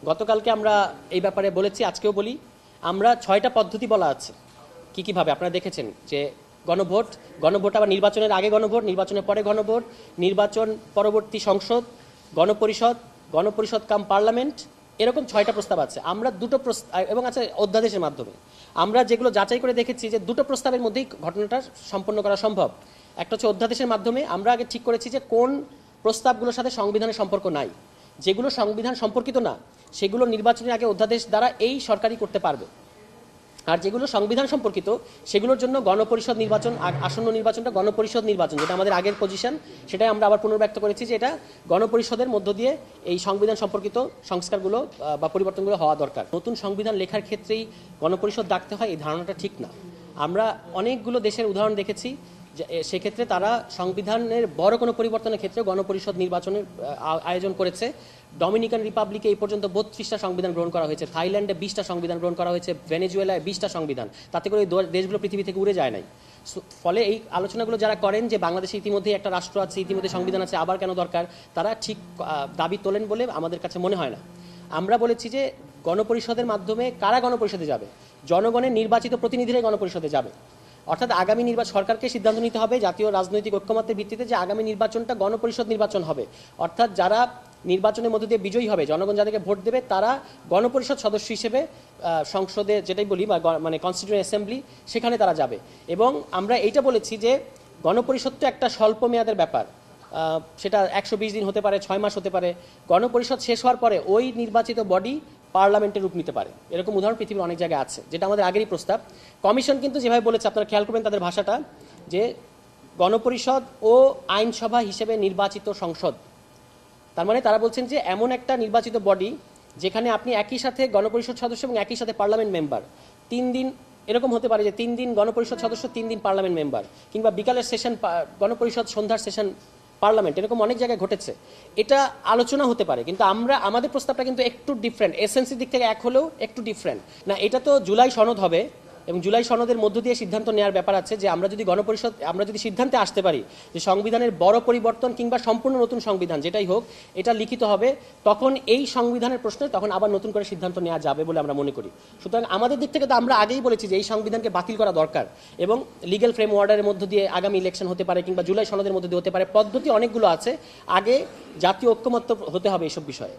গতকালকে আমরা এই ব্যাপারে বলেছি, আজকেও বলি, আমরা 6টা পদ্ধতি বলা আছে কীভাবে আপনারা দেখেছেন যে গণভোট আবার নির্বাচনের আগে গণভোট, নির্বাচনের পরে গণভোট, নির্বাচন পরবর্তী সংসদ, গণপরিষদ কাম পার্লামেন্ট, এরকম 6টা প্রস্তাব আছে। আমরা দুটো প্রস্তাব এবং আছে অধ্যাদেশের মাধ্যমে আমরা যেগুলো যাচাই করে দেখেছি যে দুটো প্রস্তাবের মধ্যেই ঘটনাটা সম্পন্ন করা সম্ভব। একটা হচ্ছে অধ্যাদেশের মাধ্যমে আমরা আগে ঠিক করেছি যে কোন প্রস্তাবগুলোর সাথে সংবিধানের সম্পর্ক নাই, যেগুলো সংবিধান সম্পর্কিত না সেগুলো নির্বাচনের আগে অধ্যাদেশ দ্বারা এই সরকারই করতে পারবে, আর যেগুলো সংবিধান সম্পর্কিত সেগুলোর জন্য গণপরিষদ নির্বাচন, আসন্ন নির্বাচনটা গণপরিষদ নির্বাচন, যেটা আমাদের আগের পজিশন, সেটাই আমরা আবার পুনর্ব্যক্ত করেছি যে এটা গণপরিষদের মধ্য দিয়ে এই সংবিধান সম্পর্কিত সংস্কারগুলো বা পরিবর্তনগুলো হওয়া দরকার। নতুন সংবিধান লেখার ক্ষেত্রেই গণপরিষদ ডাকতে হয়, এই ধারণাটা ঠিক না। আমরা অনেকগুলো দেশের উদাহরণ দেখেছি, সেক্ষেত্রে তারা সংবিধানের বড় কোনো পরিবর্তনের ক্ষেত্রে গণপরিষদ নির্বাচনের আয়োজন করেছে। ডমিনিকান রিপাবলিকে এই পর্যন্ত 32টা সংবিধান গ্রহণ করা হয়েছে, থাইল্যান্ডে 20টা সংবিধান গ্রহণ করা হয়েছে, ভেনেজুয়েলায় 20টা সংবিধান, তাতে করে দেশগুলো পৃথিবী থেকে উড়ে যায় নাই। ফলে এই আলোচনাগুলো যারা করেন যে বাংলাদেশে ইতিমধ্যে একটা রাষ্ট্র আছে, ইতিমধ্যে সংবিধান আছে, আবার কেন দরকার, তারা ঠিক দাবি তোলেন বলে আমাদের কাছে মনে হয় না। আমরা বলেছি যে গণপরিষদের মাধ্যমে কারা গণপরিষদে যাবে, জনগণের নির্বাচিত প্রতিনিধিরাই গণপরিষদে যাবে। অর্থাৎ আগামী সরকারকে সিদ্ধান্ত নিতে হবে জাতীয় রাজনৈতিক ঐক্যমত্যের ভিত্তিতে যে আগামী নির্বাচনটা গণপরিষদ নির্বাচন হবে, অর্থাৎ যারা নির্বাচনের মধ্যে দিয়ে বিজয়ী হবে, জনগণ যাদেরকে ভোট দেবে, তারা গণপরিষদ সদস্য হিসেবে সংসদে, যেটাই বলি বা মানে কনস্টিটিউয়েন্ট অ্যাসেম্বলি, সেখানে তারা যাবে। এবং আমরা এইটা বলেছি যে গণপরিষদ তো একটা স্বল্প মেয়াদের ব্যাপার, সেটা 120 দিন হতে পারে, 6 মাস হতে পারে। গণপরিষদ শেষ হওয়ার পরে ওই নির্বাচিত বডি পার্লামেন্টের রূপ নিতে পারে, এরকম উদাহরণ পৃথিবীর অনেক জায়গায় আছে, যেটা আমাদের আগেরই প্রস্তাব। কমিশন কিন্তু যেভাবে বলেছে, আপনারা খেয়াল করবেন তাদের ভাষাটা, যে গণপরিষদ ও আইনসভা হিসেবে নির্বাচিত সংসদ। তার মানে তারা বলছেন যে এমন একটা নির্বাচিত বডি যেখানে আপনি একই সাথে গণপরিষদ সদস্য এবং একই সাথে পার্লামেন্ট মেম্বার, 3 দিন এরকম হতে পারে যে 3 দিন গণপরিষদ সদস্য, 3 দিন পার্লামেন্ট মেম্বার, কিংবা বিকালের সেশন গণপরিষদ, সন্ধ্যার সেশন পার্লামেন্ট, এরকম অনেক জায়গায় ঘটেছে। এটা আলোচনা হতে পারে, কিন্তু আমাদের প্রস্তাবটা কিন্তু একটু ডিফারেন্ট, এসেন্সির দিক থেকে এক হলেও একটু ডিফারেন্ট না। এটা তো জুলাই সনদ হবে এবং জুলাই সনদের মধ্য দিয়ে সিদ্ধান্ত নেওয়ার ব্যাপার আছে যে আমরা যদি সিদ্ধান্তে আসতে পারি যে সংবিধানের বড় পরিবর্তন কিংবা সম্পূর্ণ নতুন সংবিধান যেটাই হোক, এটা লিখিত হবে, তখন এই সংবিধানের প্রশ্নে তখন আবার নতুন করে সিদ্ধান্ত নেওয়া যাবে বলে আমরা মনে করি। সুতরাং আমাদের দিক থেকে তো আমরা আগেই বলেছি যে এই সংবিধানকে বাতিল করা দরকার, এবং লিগ্যাল ফ্রেম অর্ডারের মধ্য দিয়ে আগামী ইলেকশন হতে পারে, কিংবা জুলাই সনদের মধ্যে দিয়ে হতে পারে। পদ্ধতি অনেকগুলো আছে, আগে জাতীয় ঐক্যমত্য হতে হবে এইসব বিষয়ে।